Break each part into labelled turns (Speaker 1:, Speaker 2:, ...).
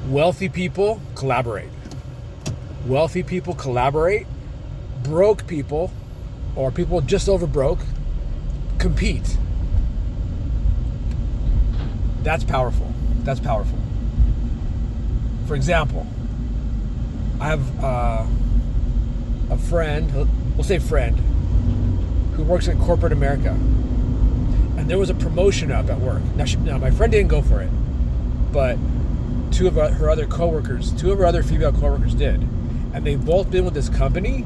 Speaker 1: Wealthy people collaborate. Wealthy people collaborate. Broke people, or people just over broke, compete. That's powerful. That's powerful. For example, I have a friend, we'll say friend, who works in corporate America. And there was a promotion up at work. Now my friend didn't go for it, but two of her other female coworkers did. And they've both been with this company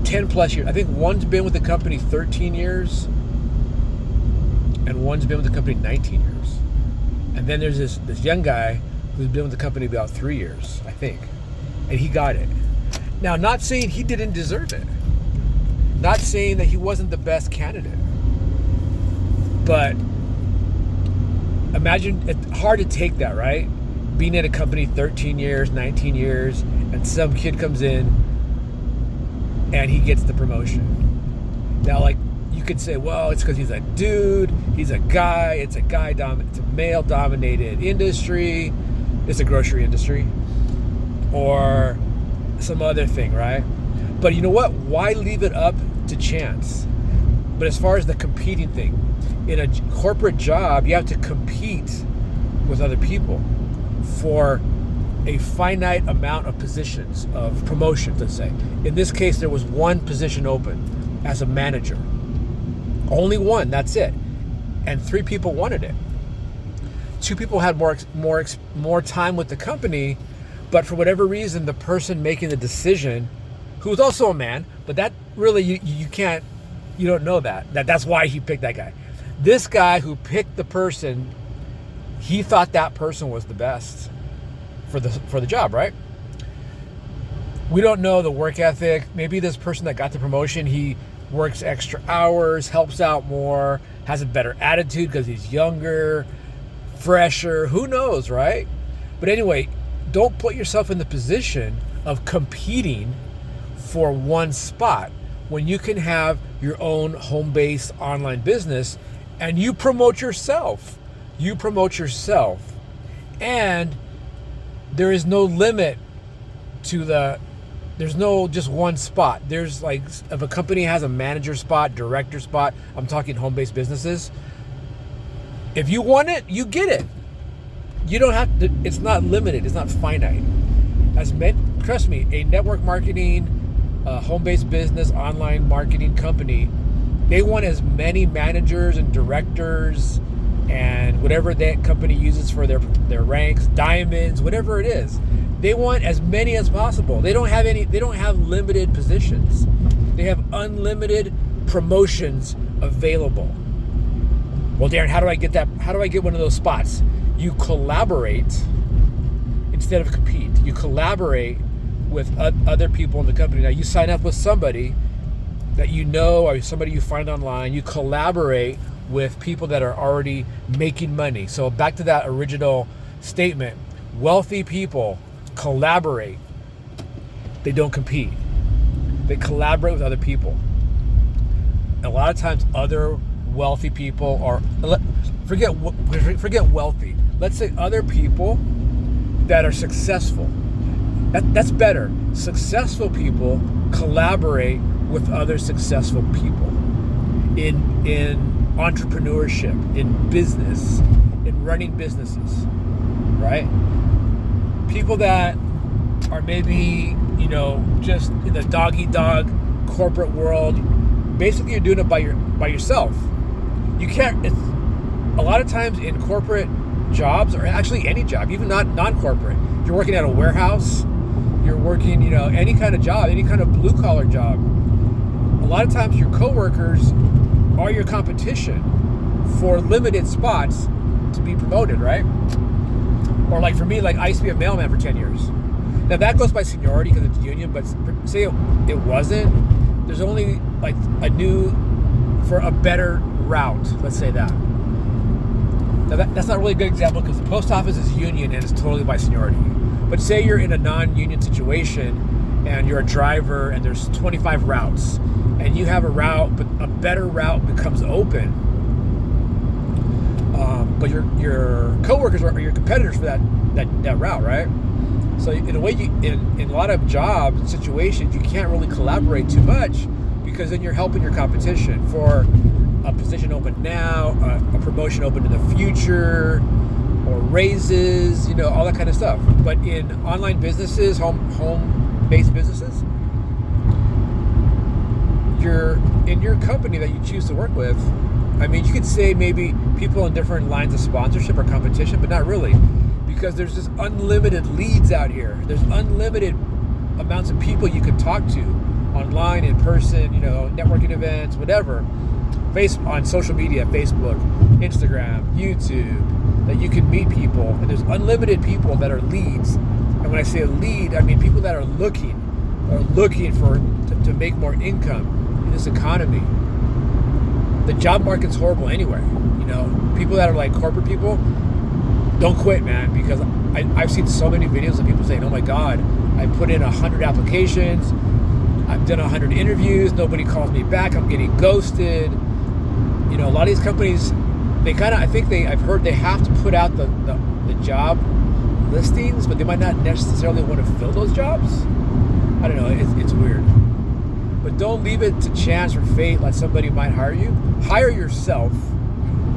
Speaker 1: 10 plus years. I think one's been with the company 13 years and one's been with the company 19 years. And then there's this young guy who's been with the company about 3 years, I think. And he got it. Now, not saying he didn't deserve it. Not saying that he wasn't the best candidate. But imagine, it's hard to take that, right? Being at a company 13 years, 19 years, and some kid comes in and he gets the promotion. Now, like, you could say, well, it's because he's a dude, he's a guy, it's a male-dominated industry, it's a grocery industry, or some other thing, right? But you know what? Why leave it up to chance? But as far as the competing thing, in a corporate job, you have to compete with other people for a finite amount of positions, of promotions, let's say. In this case, there was one position open as a manager. Only one, that's it. And 3 people wanted it. 2 people had more time with the company, but for whatever reason, the person making the decision, who was also a man, but that really, you don't know that's why he picked that guy. This guy who picked the person, he thought that person was the best for the job, right? We don't know the work ethic. Maybe this person that got the promotion, he works extra hours, helps out more, has a better attitude because he's younger, fresher, who knows, right? But anyway, don't put yourself in the position of competing for one spot when you can have your own home-based online business and you promote yourself. You promote yourself. And there is no limit to there's no just one spot. There's like, if a company has a manager spot, director spot, I'm talking home-based businesses. If you want it, you get it. You don't have to, it's not limited, it's not finite. Trust me, a network marketing, home-based business, online marketing company, they want as many managers and directors and whatever that company uses for their ranks, diamonds, whatever it is. They want as many as possible. They don't have limited positions. They have unlimited promotions available. Well, Darrin, how do I get that? How do I get one of those spots? You collaborate instead of compete. You collaborate with other people in the company. Now, you sign up with somebody that you know or somebody you find online. You collaborate with people that are already making money. So back to that original statement, wealthy people collaborate. They don't compete. They collaborate with other people. And a lot of times other wealthy people are, forget wealthy. Let's say other people that are successful. That's better. Successful people collaborate with other successful people in entrepreneurship, in business, in running businesses, right? People that are maybe, just in the dog-eat-dog corporate world, basically you're doing it by yourself. You can't, a lot of times in corporate jobs, or actually any job, even not non-corporate, you're working at a warehouse, you're working, any kind of job, any kind of blue-collar job, a lot of times your coworkers are your competition for limited spots to be promoted, right? Or like for me, like I used to be a mailman for 10 years. Now that goes by seniority because it's union, but say it wasn't, there's only like for a better route, let's say that. Now that's not really a good example because the post office is union and it's totally by seniority. But say you're in a non-union situation and you're a driver and there's 25 routes and you have a route, but a better route becomes open. but your coworkers are your competitors for that route, right? So in a way, in a lot of job situations, you can't really collaborate too much, because then you're helping your competition for a position open now, a promotion open in the future, or raises, all that kind of stuff. But in online businesses, home-based businesses, in your company that you choose to work with, you could say maybe people in different lines of sponsorship or competition, but not really, because there's just unlimited leads out here. There's unlimited amounts of people you can talk to online, in person, networking events, whatever. On social media, Facebook, Instagram, YouTube, that you can meet people, and there's unlimited people that are leads. And when I say a lead, I mean people that are looking to make more income in this economy. The job market's horrible anyway. People that are like corporate people, don't quit, man, because I've seen so many videos of people saying, oh my God, I put in 100 applications, I've done 100 interviews, nobody calls me back, I'm getting ghosted. A lot of these companies, I've heard they have to put out the job listings, but they might not necessarily want to fill those jobs. I don't know, it's weird. But don't leave it to chance or fate like somebody might hire you. Hire yourself,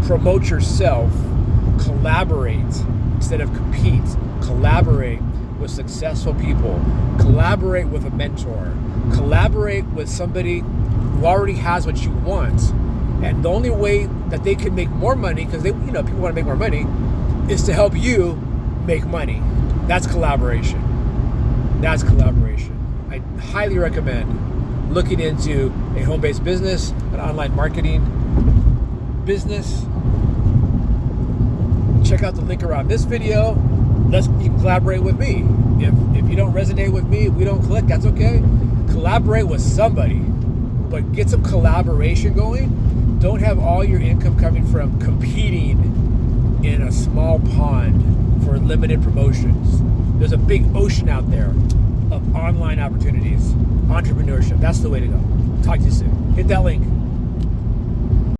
Speaker 1: promote yourself, collaborate instead of compete. Collaborate with successful people. Collaborate with a mentor. Collaborate with somebody who already has what you want. And the only way that they can make more money, because people want to make more money, is to help you make money. That's collaboration. I highly recommend looking into a home-based business, an online marketing business. Check out the link around this video. You can collaborate with me. If you don't resonate with me, if we don't click, that's okay. Collaborate with somebody, but get some collaboration going. Don't have all your income coming from competing in a small pond for limited promotions. There's a big ocean out there of online opportunities, entrepreneurship. That's the way to go. Talk to you soon. Hit that link.